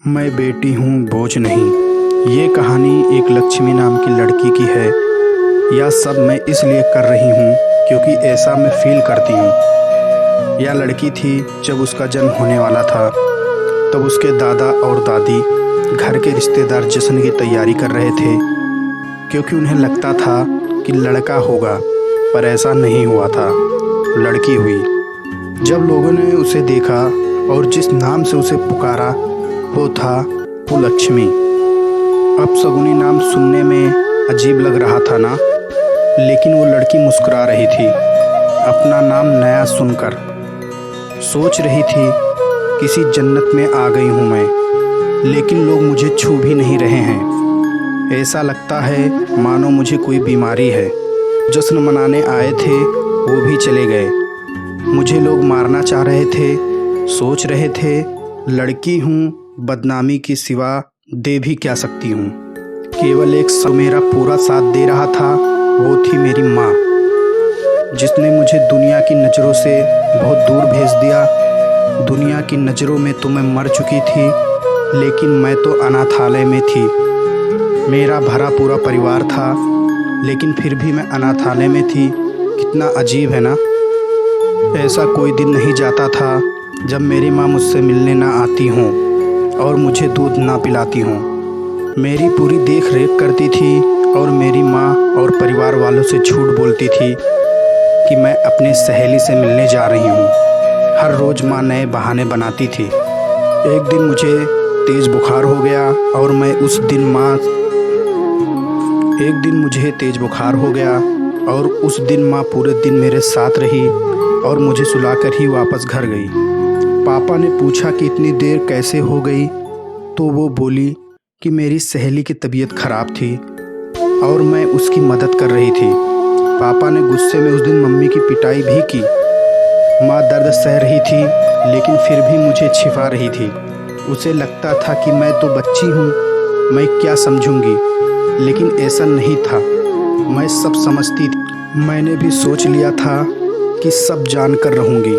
मैं बेटी हूँ बोझ नहीं। ये कहानी एक लक्ष्मी नाम की लड़की की है। यह सब मैं इसलिए कर रही हूँ क्योंकि ऐसा मैं फील करती हूँ। यह लड़की थी जब उसका जन्म होने वाला था तब उसके दादा और दादी घर के रिश्तेदार जश्न की तैयारी कर रहे थे क्योंकि उन्हें लगता था कि लड़का होगा, पर ऐसा नहीं हुआ था, लड़की हुई। जब लोगों ने उसे देखा और जिस नाम से उसे पुकारा वो था कुलक्ष्मी। अब सगुनी नाम सुनने में अजीब लग रहा था ना, लेकिन वो लड़की मुस्कुरा रही थी अपना नाम नया सुनकर। सोच रही थी किसी जन्नत में आ गई हूँ मैं, लेकिन लोग मुझे छू भी नहीं रहे हैं। ऐसा लगता है मानो मुझे कोई बीमारी है। जश्न मनाने आए थे वो भी चले गए। मुझे लोग मारना चाह रहे थे। सोच रहे थे लड़की हूँ, बदनामी की सिवा दे भी क्या सकती हूँ। केवल एक सब मेरा पूरा साथ दे रहा था, वो थी मेरी माँ, जिसने मुझे दुनिया की नज़रों से बहुत दूर भेज दिया। दुनिया की नज़रों में तो मैं मर चुकी थी, लेकिन मैं तो अनाथालय में थी। मेरा भरा पूरा परिवार था, लेकिन फिर भी मैं अनाथालय में थी। कितना अजीब है ना। ऐसा कोई दिन नहीं जाता था जब मेरी माँ मुझसे मिलने ना आती हों और मुझे दूध ना पिलाती हों। मेरी पूरी देख रेख करती थी और मेरी माँ और परिवार वालों से झूठ बोलती थी कि मैं अपने सहेली से मिलने जा रही हूँ। हर रोज़ माँ नए बहाने बनाती थी। एक दिन मुझे तेज़ बुखार हो गया और मैं उस दिन माँ पूरे दिन मेरे साथ रही और मुझे सुलाकर ही वापस घर गई। पापा ने पूछा कि इतनी देर कैसे हो गई, तो वो बोली कि मेरी सहेली की तबीयत ख़राब थी और मैं उसकी मदद कर रही थी। पापा ने गुस्से में उस दिन मम्मी की पिटाई भी की। माँ दर्द सह रही थी, लेकिन फिर भी मुझे छिपा रही थी। उसे लगता था कि मैं तो बच्ची हूँ, मैं क्या समझूंगी, लेकिन ऐसा नहीं था। मैं सब समझती थी। मैंने भी सोच लिया था कि सब जान कर रहूँगी।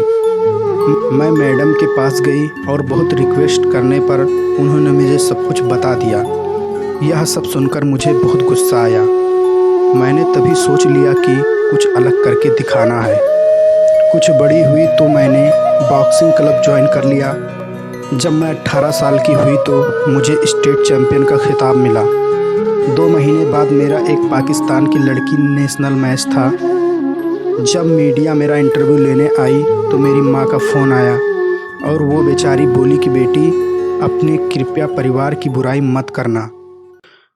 मैं मैडम के पास गई और बहुत रिक्वेस्ट करने पर उन्होंने मुझे सब कुछ बता दिया। यह सब सुनकर मुझे बहुत गुस्सा आया। मैंने तभी सोच लिया कि कुछ अलग करके दिखाना है। कुछ बड़ी हुई तो मैंने बॉक्सिंग क्लब ज्वाइन कर लिया। जब मैं 18 साल की हुई तो मुझे स्टेट चैम्पियन का खिताब मिला। 2 महीने बाद मेरा एक पाकिस्तान की लड़की नेशनल मैच था। जब मीडिया मेरा इंटरव्यू लेने आई तो मेरी माँ का फ़ोन आया और वो बेचारी बोली कि बेटी, अपने कृपया परिवार की बुराई मत करना।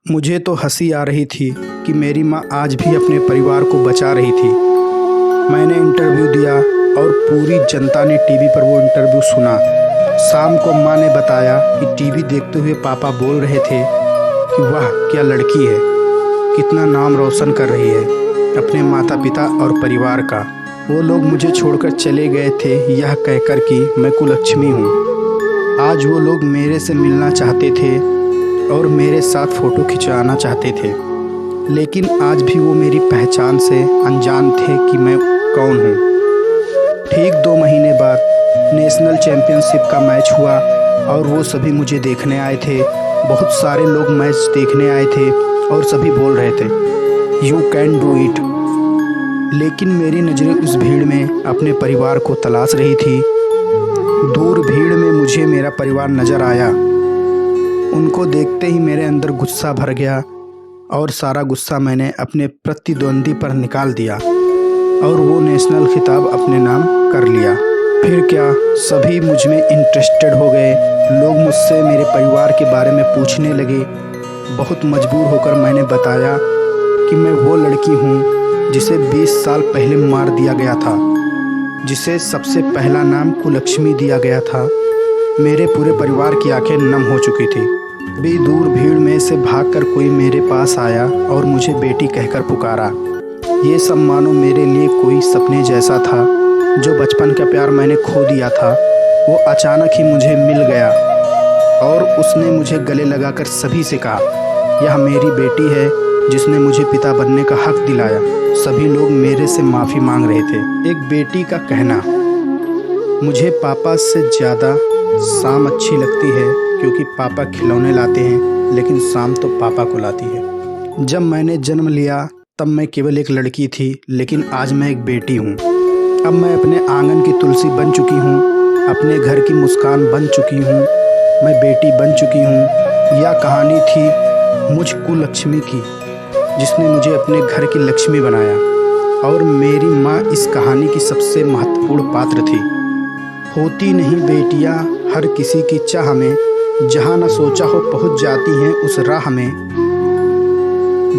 मुझे तो हंसी आ रही थी कि मेरी माँ आज भी अपने परिवार को बचा रही थी। मैंने इंटरव्यू दिया और पूरी जनता ने टीवी पर वो इंटरव्यू सुना। शाम को माँ ने बताया कि टीवी देखते हुए पापा बोल रहे थे कि वाह क्या लड़की है, कितना नाम रोशन कर रही है अपने माता पिता और परिवार का। वो लोग मुझे छोड़कर चले गए थे यह कहकर कि मैं कुलक्ष्मी हूँ। आज वो लोग मेरे से मिलना चाहते थे और मेरे साथ फ़ोटो खिंचवाना चाहते थे, लेकिन आज भी वो मेरी पहचान से अनजान थे कि मैं कौन हूँ। ठीक 2 महीने बाद नेशनल चैम्पियनशिप का मैच हुआ और वो सभी मुझे देखने आए थे। बहुत सारे लोग मैच देखने आए थे और सभी बोल रहे थे यू कैन डू इट। लेकिन मेरी नज़रें उस भीड़ में अपने परिवार को तलाश रही थी। दूर भीड़ में मुझे मेरा परिवार नज़र आया। उनको देखते ही मेरे अंदर गुस्सा भर गया और सारा गुस्सा मैंने अपने प्रतिद्वंदी पर निकाल दिया और वो नेशनल खिताब अपने नाम कर लिया। फिर क्या, सभी मुझ में इंटरेस्टेड हो गए। लोग मुझसे मेरे परिवार के बारे में पूछने लगे। बहुत मजबूर होकर मैंने बताया कि मैं वो लड़की हूँ जिसे 20 साल पहले मार दिया गया था, जिसे सबसे पहला नाम कुलक्ष्मी दिया गया था। मेरे पूरे परिवार की आंखें नम हो चुकी थी। भी दूर भीड़ में से भागकर कोई मेरे पास आया और मुझे बेटी कहकर पुकारा। ये सब मानो मेरे लिए कोई सपने जैसा था। जो बचपन का प्यार मैंने खो दिया था वो अचानक ही मुझे मिल गया और उसने मुझे गले लगाकर सभी से कहा यह मेरी बेटी है जिसने मुझे पिता बनने का हक दिलाया। सभी लोग मेरे से माफ़ी मांग रहे थे। एक बेटी का कहना, मुझे पापा से ज़्यादा शाम अच्छी लगती है क्योंकि पापा खिलौने लाते हैं, लेकिन शाम तो पापा को लाती है। जब मैंने जन्म लिया तब मैं केवल एक लड़की थी, लेकिन आज मैं एक बेटी हूँ। अब मैं अपने आंगन की तुलसी बन चुकी हूँ, अपने घर की मुस्कान बन चुकी हूँ, मैं बेटी बन चुकी हूँ। यह कहानी थी मुझ कुलक्ष्मी की, जिसने मुझे अपने घर की लक्ष्मी बनाया, और मेरी माँ इस कहानी की सबसे महत्वपूर्ण पात्र थी। होती नहीं बेटियाँ हर किसी की चाह में, जहाँ न सोचा हो पहुँच जाती हैं उस राह में।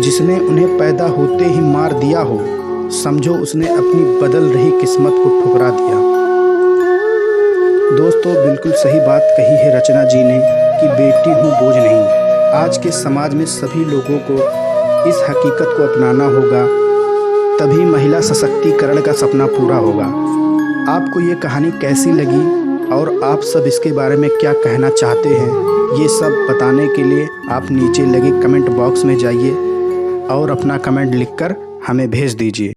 जिसने उन्हें पैदा होते ही मार दिया हो, समझो उसने अपनी बदल रही किस्मत को ठुकरा दिया। दोस्तों, बिल्कुल सही बात कही है रचना जी ने कि बेटी हूँ बोझ नहीं। आज के समाज में सभी लोगों को इस हकीकत को अपनाना होगा, तभी महिला सशक्तिकरण का सपना पूरा होगा। आपको ये कहानी कैसी लगी और आप सब इसके बारे में क्या कहना चाहते हैं, ये सब बताने के लिए आप नीचे लगे कमेंट बॉक्स में जाइए और अपना कमेंट लिखकर हमें भेज दीजिए।